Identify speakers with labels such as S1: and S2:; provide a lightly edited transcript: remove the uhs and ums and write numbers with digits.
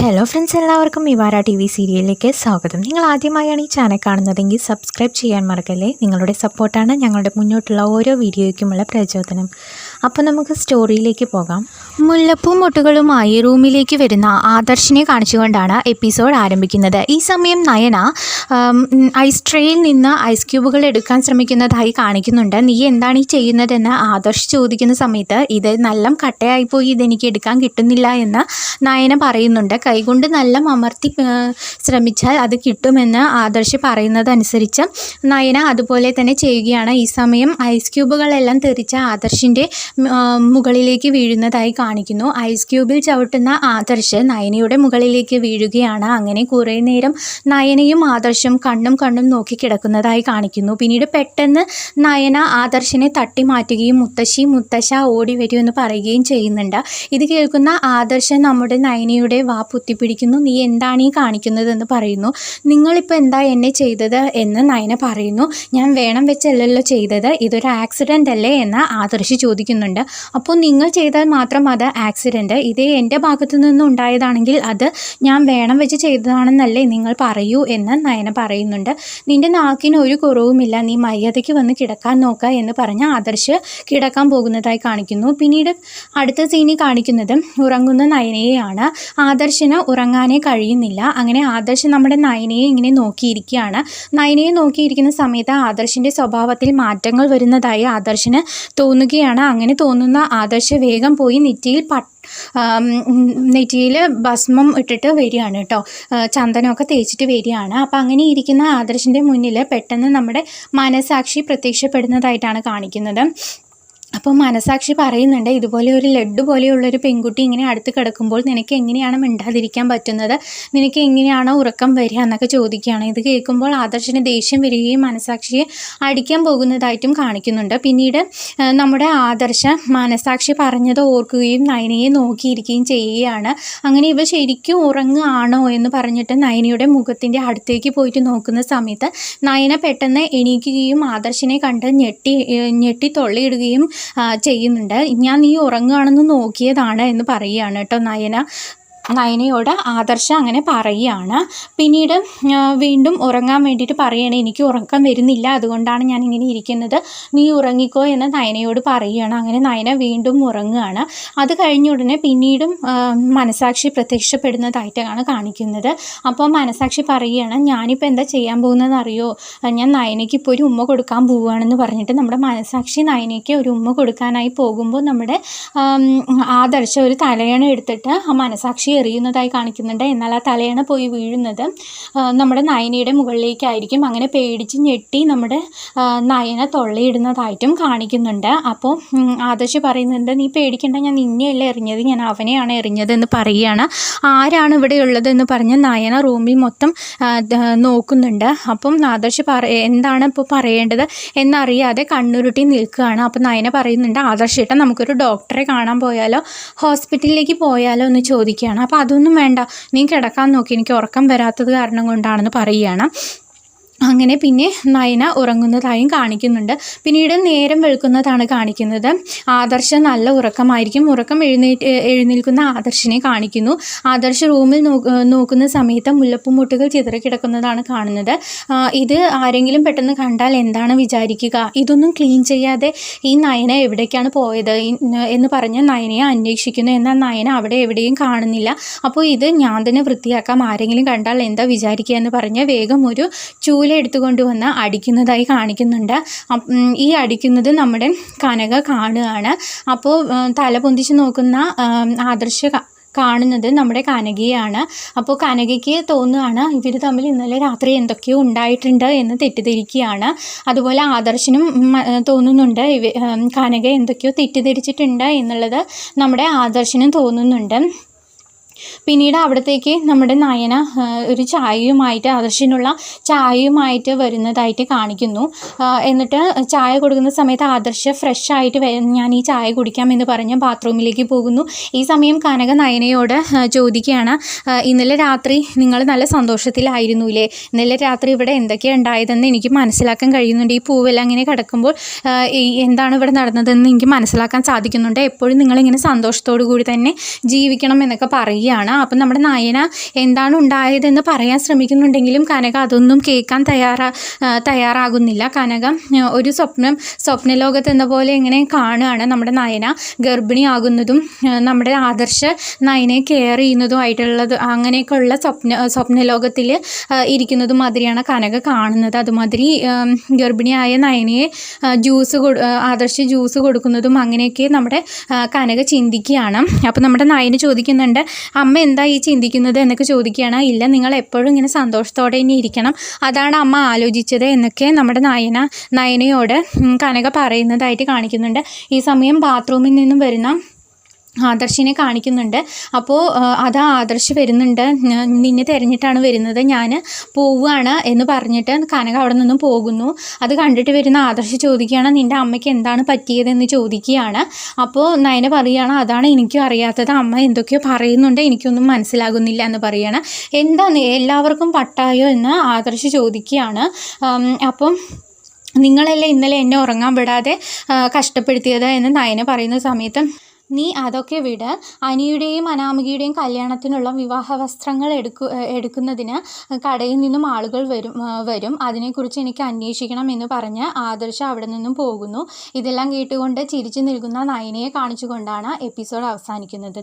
S1: Hello friends, എല്ലാവർക്കും വിവാര T V സീരിയലിലേക്ക് സ്വാഗതം. നിങ്ങൾ ആദ്യമായാണ് ഈ ചാനൽ കാണുന്നതെങ്കിൽ സബ്സ്ക്രൈബ് ചെയ്യാൻ മറക്കല്ലേ. നിങ്ങളുടെ സപ്പോർട്ടാണ് ഞങ്ങളുടെ മുന്നോട്ടുള്ള ഓരോ വീഡിയോയ്ക്കുമുള്ള പ്രചോദനം. അപ്പോൾ നമുക്ക് സ്റ്റോറിയിലേക്ക് പോകാം. മുല്ലപ്പൂ മൊട്ടുകളുമായി റൂമിലേക്ക് വരുന്ന ആദർശിനെ കാണിച്ചുകൊണ്ടാണ് എപ്പിസോഡ് ആരംഭിക്കുന്നത്. ഈ സമയം നയന ഐസ് ട്രേയിൽ നിന്ന് ഐസ് ക്യൂബുകൾ എടുക്കാൻ ശ്രമിക്കുന്നതായി കാണിക്കുന്നുണ്ട്. നീ എന്താണ് ഈ ചെയ്യുന്നതെന്ന് ആദർശ് ചോദിക്കുന്ന സമയത്ത് ഇത് നല്ല കട്ടയായിപ്പോയി, ഇതെനിക്ക് എടുക്കാൻ കിട്ടുന്നില്ല എന്ന് നയന പറയുന്നുണ്ട്. കൈകൊണ്ട് നല്ല അമർത്തി ശ്രമിച്ചാൽ അത് കിട്ടുമെന്ന് ആദർശ് പറയുന്നതനുസരിച്ച് നയന അതുപോലെ തന്നെ ചെയ്യുകയാണ്. ഈ സമയം ഐസ് ക്യൂബുകളെല്ലാം തെറിച്ച ആദർശിൻ്റെ മുകളിലേക്ക് വീഴുന്നതായി കാണിക്കുന്നു. ഐസ് ക്യൂബിൽ ചവിട്ടുന്ന ആദർശ് നയനയുടെ മുകളിലേക്ക് വീഴുകയാണ്. അങ്ങനെ കുറേ നേരം നയനയും ആദർശും കണ്ണും നോക്കി കിടക്കുന്നതായി കാണിക്കുന്നു. പിന്നീട് പെട്ടെന്ന് നയന ആദർശിനെ തട്ടി മാറ്റുകയും മുത്തശ്ശ ഓടി വരുമെന്ന് പറയുകയും ചെയ്യുന്നുണ്ട്. ഇത് കേൾക്കുന്ന ആദർശ് നമ്മുടെ നയനയുടെ വാ പൊത്തിപ്പിടിക്കുന്നു. നീ എന്താണ് ഈ കാണിക്കുന്നതെന്ന് പറയുന്നു. നിങ്ങളിപ്പോൾ എന്താ എന്നെ ചെയ്തത് എന്ന് നയന പറയുന്നു. ഞാൻ വേണം വെച്ചല്ലല്ലോ ചെയ്തത്, ഇതൊരു ആക്സിഡൻ്റ് അല്ലേ എന്ന് ആദർശ് ചോദിക്കുന്നുണ്ട്. അപ്പോൾ നിങ്ങൾ ചെയ്താൽ മാത്രം അത് ആക്സിഡൻറ്റ്, ഇത് എൻ്റെ ഭാഗത്തു നിന്ന് ഉണ്ടായതാണെങ്കിൽ അത് ഞാൻ വേണം വെച്ച് ചെയ്തതാണെന്നല്ലേ നിങ്ങൾ പറയൂ എന്ന് നയന പറയുന്നുണ്ട്. നിൻ്റെ നാക്കിന് ഒരു കുറവുമില്ല, നീ മര്യാദയ്ക്ക് വന്ന് കിടക്കാൻ നോക്കുക എന്ന് പറഞ്ഞ് ആദർശ് കിടക്കാൻ പോകുന്നതായി കാണിക്കുന്നു. പിന്നീട് അടുത്ത സീനിൽ കാണിക്കുന്നത് ഉറങ്ങുന്ന നയനയെയാണ്. ആദർശിന് ഉറങ്ങാനേ കഴിയുന്നില്ല. അങ്ങനെ ആദർശ് നമ്മുടെ നയനയെ ഇങ്ങനെ നോക്കിയിരിക്കുകയാണ്. നയനയെ നോക്കിയിരിക്കുന്ന സമയത്ത് ആദർശിൻ്റെ സ്വഭാവത്തിൽ മാറ്റങ്ങൾ വരുന്നതായി ആദർശിന് തോന്നുകയാണ്. അങ്ങനെ തോന്നുന്ന ആദർശ് വേഗം പോയി നെറ്റിയിൽ ഭസ്മം ഇട്ടിട്ട് വരികയാണ് കേട്ടോ, ചന്ദനമൊക്കെ തേച്ചിട്ട് വരികയാണ്. അപ്പം അങ്ങനെ ഇരിക്കുന്ന ആദർശിൻ്റെ മുന്നിൽ പെട്ടെന്ന് നമ്മുടെ മനസാക്ഷി പ്രത്യക്ഷപ്പെടുന്നതായിട്ടാണ് കാണിക്കുന്നത്. അപ്പോൾ മനസാക്ഷി പറയുന്നുണ്ട്, ഇതുപോലെ ഒരു ലഡ്ഡു പോലെയുള്ളൊരു പെൺകുട്ടി ഇങ്ങനെ അടുത്ത് കിടക്കുമ്പോൾ നിനക്ക് എങ്ങനെയാണ് മിണ്ടാതിരിക്കാൻ പറ്റുന്നത്, നിനക്ക് എങ്ങനെയാണോ ഉറക്കം വരിക എന്നൊക്കെ ചോദിക്കുകയാണ്. ഇത് കേൾക്കുമ്പോൾ ആദർശിന് ദേഷ്യം വരികയും മനസാക്ഷിയെ അടിക്കാൻ പോകുന്നതായിട്ടും കാണിക്കുന്നുണ്ട്. പിന്നീട് നമ്മുടെ ആദർശ മനസാക്ഷി പറഞ്ഞത് ഓർക്കുകയും നയനയെ നോക്കിയിരിക്കുകയും ചെയ്യുകയാണ്. അങ്ങനെ ഇവ ശരിക്കും ഉറങ്ങുകയാണോ എന്ന് പറഞ്ഞിട്ട് നയനയുടെ മുഖത്തിൻ്റെ അടുത്തേക്ക് പോയിട്ട് നോക്കുന്ന സമയത്ത് നയന പെട്ടെന്ന് എണീക്കുകയും ആദർശിനെ കണ്ട് ഞെട്ടി തൊള്ളിയിടുകയും ചെയ്യുന്നുണ്ട്. ഞാൻ നീ ഉറങ്ങുകയാണെന്ന് നോക്കിയതാണ് എന്ന് പറയുകയാണ് കേട്ടോ നയനയോട് ആദർശ അങ്ങനെ പറയുകയാണ്. പിന്നീട് വീണ്ടും ഉറങ്ങാൻ വേണ്ടിയിട്ട് പറയുകയാണ്, എനിക്ക് ഉറക്കം വരുന്നില്ല, അതുകൊണ്ടാണ് ഞാൻ ഇങ്ങനെ ഇരിക്കുന്നത്, നീ ഉറങ്ങിക്കോ എന്ന് നയനയോട് പറയുകയാണ്. അങ്ങനെ നയന വീണ്ടും ഉറങ്ങുകയാണ്. അത് കഴിഞ്ഞ ഉടനെ പിന്നീടും മനസാക്ഷി പ്രത്യക്ഷപ്പെടുന്നതായിട്ടാണ് കാണിക്കുന്നത്. അപ്പോൾ മനസാക്ഷി പറയുകയാണ്, ഞാനിപ്പോൾ എന്താ ചെയ്യാൻ പോകുന്നതെന്ന് അറിയോ, ഞാൻ നയനയ്ക്ക് ഇപ്പോൾ ഒരു ഉമ്മ കൊടുക്കാൻ പോവുകയാണെന്ന് പറഞ്ഞിട്ട് നമ്മുടെ മനസാക്ഷി നയനയ്ക്ക് ഒരു ഉമ്മ കൊടുക്കാനായി പോകുമ്പോൾ നമ്മുടെ ആദർശ ഒരു തലയണ എടുത്തിട്ട് ആ മനസാക്ഷി എറിയുന്നതായി കാണിക്കുന്നുണ്ട്. എന്നാൽ ആ തലയണ പോയി വീഴുന്നത് നമ്മുടെ നയനയുടെ മുകളിലേക്കായിരിക്കും. അങ്ങനെ പേടിച്ച് ഞെട്ടി നമ്മുടെ നയന തൊള്ളയിടുന്നതായിട്ടും കാണിക്കുന്നുണ്ട്. അപ്പോൾ ആദർശ് പറയുന്നുണ്ട്, നീ പേടിക്കേണ്ട, ഞാൻ നിന്നെയല്ല എറിഞ്ഞത്, ഞാൻ അവനെയാണ് എറിഞ്ഞതെന്ന് പറയുകയാണ്. ആരാണ് ഇവിടെ ഉള്ളതെന്ന് പറഞ്ഞ് നയന റൂമിൽ മൊത്തം നോക്കുന്നുണ്ട്. അപ്പം ആദർശ് എന്താണ് ഇപ്പോൾ പറയേണ്ടത് എന്നറിയാതെ കണ്ണുരുട്ടി നിൽക്കുകയാണ്. അപ്പം നയന പറയുന്നുണ്ട്, ആദർശേട്ടൻ നമുക്കൊരു ഡോക്ടറെ കാണാൻ പോയാലോ, ഹോസ്പിറ്റലിലേക്ക് പോയാലോ എന്ന് ചോദിക്കുകയാണ്. അപ്പോൾ അതൊന്നും വേണ്ട, നീ കിടക്കാൻ നോക്കി, എനിക്ക് ഉറക്കം വരാത്തത് കാരണം കൊണ്ടാണെന്ന് പറയുകയാണ്. അങ്ങനെ പിന്നെ നയന ഉറങ്ങുന്നതായും കാണിക്കുന്നുണ്ട്. പിന്നീട് നേരം വെളുക്കുന്നതാണ് കാണിക്കുന്നത്. ആദർശ നല്ല ഉറക്കമായിരിക്കും. എഴുന്നേൽക്കുന്ന ആദർശിനെ കാണിക്കുന്നു. ആദർശ് റൂമിൽ നോക്കുന്ന സമയത്ത് മുല്ലപ്പൂമുട്ടുകൾ ചിതറിക്കിടക്കുന്നതാണ് കാണുന്നത്. ഇത് ആരെങ്കിലും പെട്ടെന്ന് കണ്ടാൽ എന്താണ് വിചാരിക്കുക, ഇതൊന്നും ക്ലീൻ ചെയ്യാതെ ഈ നയന എവിടേക്കാണ് പോയത് എന്ന് പറഞ്ഞ് നയനയെ അന്വേഷിക്കുന്നു. എന്നാൽ നയന അവിടെ എവിടെയും കാണുന്നില്ല. അപ്പോൾ ഇത് ഞാൻ തന്നെ വൃത്തിയാക്കാം, ആരെങ്കിലും കണ്ടാൽ എന്താ വിചാരിക്കുക എന്ന് പറഞ്ഞ് വേഗം ഒരു ചൂല എടുത്തുകൊണ്ട് വന്ന് അടിക്കുന്നതായി കാണിക്കുന്നുണ്ട്. ഈ അടിക്കുന്നത് നമ്മുടെ കനക കാണുകയാണ്. അപ്പോൾ തല പൊന്തിച്ച് നോക്കുന്ന ആദർശ കാണുന്നത് നമ്മുടെ കനകയാണ്. അപ്പോൾ കനകയ്ക്ക് തോന്നുകയാണ് ഇവർ തമ്മിൽ ഇന്നലെ രാത്രി എന്തൊക്കെയോ ഉണ്ടായിട്ടുണ്ട് എന്ന് തെറ്റിദ്ധരിക്കുകയാണ്. അതുപോലെ ആദർശനും തോന്നുന്നുണ്ട് കനക എന്തൊക്കെയോ തെറ്റിദ്ധരിച്ചിട്ടുണ്ട് എന്നുള്ളത് നമ്മുടെ ആദർശനും തോന്നുന്നുണ്ട്. പിന്നീട് അവിടത്തേക്ക് നമ്മുടെ നയന ഒരു ചായയുമായിട്ട് ആദർശിനുള്ള ചായയുമായിട്ട് വരുന്നതായിട്ട് കാണിക്കുന്നു. എന്നിട്ട് ചായ കൊടുക്കുന്ന സമയത്ത് ആദർശ ഫ്രഷ് ആയിട്ട് ഞാൻ ഈ ചായ കുടിക്കാമെന്ന് പറഞ്ഞ് ബാത്റൂമിലേക്ക് പോകുന്നു. ഈ സമയം കനക നയനയോട് ചോദിക്കുകയാണ്, ഇന്നലെ രാത്രി നിങ്ങൾ നല്ല സന്തോഷത്തിലായിരുന്നുല്ലേ, ഇന്നലെ രാത്രി ഇവിടെ എന്തൊക്കെയാണ് ഉണ്ടായതെന്ന് എനിക്ക് മനസ്സിലാക്കാൻ കഴിയുന്നുണ്ട്, ഈ പൂവെല്ലാം ഇങ്ങനെ കിടക്കുമ്പോൾ എന്താണ് ഇവിടെ നടന്നതെന്ന് എനിക്ക് മനസ്സിലാക്കാൻ സാധിക്കുന്നുണ്ട്, എപ്പോഴും നിങ്ങളിങ്ങനെ സന്തോഷത്തോടു കൂടി തന്നെ ജീവിക്കണം എന്നൊക്കെ പറയുക. ചിന്തിക്കുകയാണ്. അപ്പം നമ്മുടെ നയന എന്താണ് ഉണ്ടായതെന്ന് പറയാൻ ശ്രമിക്കുന്നുണ്ടെങ്കിലും കനക അതൊന്നും കേൾക്കാൻ തയ്യാറാകുന്നില്ല. കനക ഒരു സ്വപ്നലോകത്ത് എന്ന പോലെ ഇങ്ങനെ കാണുകയാണ് നമ്മുടെ നയന ഗർഭിണിയാകുന്നതും നമ്മുടെ ആദർശ് നയനയെ കെയർ ചെയ്യുന്നതുമായിട്ടുള്ളത് അങ്ങനെയൊക്കെയുള്ള സ്വപ്നലോകത്തിൽ ഇരിക്കുന്നതും മാതിരിയാണ് കനക കാണുന്നത്. അതുമാതിരി ഗർഭിണിയായ നയനയെ ആദർശ് ജ്യൂസ് കൊടുക്കുന്നതും അങ്ങനെയൊക്കെ നമ്മുടെ കനക ചിന്തിക്കുകയാണ്. അപ്പോൾ നമ്മുടെ നയന ചോദിക്കുന്നുണ്ട്, അമ്മ എന്താ ഈ ചിന്തിക്കുന്നത് എന്നൊക്കെ ചോദിക്കുകയാണ്. ഇല്ല, നിങ്ങൾ എപ്പോഴും ഇങ്ങനെ സന്തോഷത്തോടെ ഇനി ഇരിക്കണം, അതാണ് അമ്മ ആലോചിച്ചത് എന്നൊക്കെ നമ്മുടെ നയനയോട് കനക പറയുന്നതായിട്ട് കാണിക്കുന്നുണ്ട്. ഈ സമയം ബാത്റൂമിൽ നിന്നും വരുന്ന ആദർശിനെ കാണിക്കുന്നുണ്ട്. അപ്പോൾ അതാ ആദർശ് വരുന്നുണ്ട്, നിന്നെ തിരഞ്ഞിട്ടാണ് വരുന്നത്, ഞാൻ പോവുകയാണ് എന്ന് പറഞ്ഞിട്ട് കനക അവിടെ നിന്നും പോകുന്നു. അത് കണ്ടിട്ട് വരുന്ന ആദർശ് ചോദിക്കുകയാണ്, നിൻ്റെ അമ്മയ്ക്ക് എന്താണ് പറ്റിയതെന്ന് ചോദിക്കുകയാണ്. അപ്പോൾ നയന പറയുകയാണ്, അതാണ് എനിക്കും അറിയാത്തത്, അമ്മ എന്തൊക്കെയോ പറയുന്നുണ്ട്, എനിക്കൊന്നും മനസ്സിലാകുന്നില്ല എന്ന് പറയുകയാണ്. എന്താണ് എല്ലാവർക്കും പട്ടായോ എന്ന് ആദർശ് ചോദിക്കുകയാണ്. അപ്പം നിങ്ങളല്ലേ ഇന്നലെ എന്നെ ഉറങ്ങാൻ വിടാതെ കഷ്ടപ്പെടുത്തിയത് എന്ന് നയന പറയുന്ന സമയത്ത്, നീ അതൊക്കെ വിട്, അനിയുടെയും അനാമികയുടെയും കല്യാണത്തിനുള്ള വിവാഹ വസ്ത്രങ്ങൾ എടുക്കുന്നതിന് കടയിൽ നിന്നും ആളുകൾ വരും, അതിനെക്കുറിച്ച് എനിക്ക് അന്വേഷിക്കണം എന്ന് പറഞ്ഞ് ആദർശ് അവിടെ നിന്നും പോകുന്നു. ഇതെല്ലാം കേട്ടുകൊണ്ട് ചിരിച്ചു നിൽക്കുന്ന നയനയെ കാണിച്ചുകൊണ്ടാണ് എപ്പിസോഡ് അവസാനിക്കുന്നത്.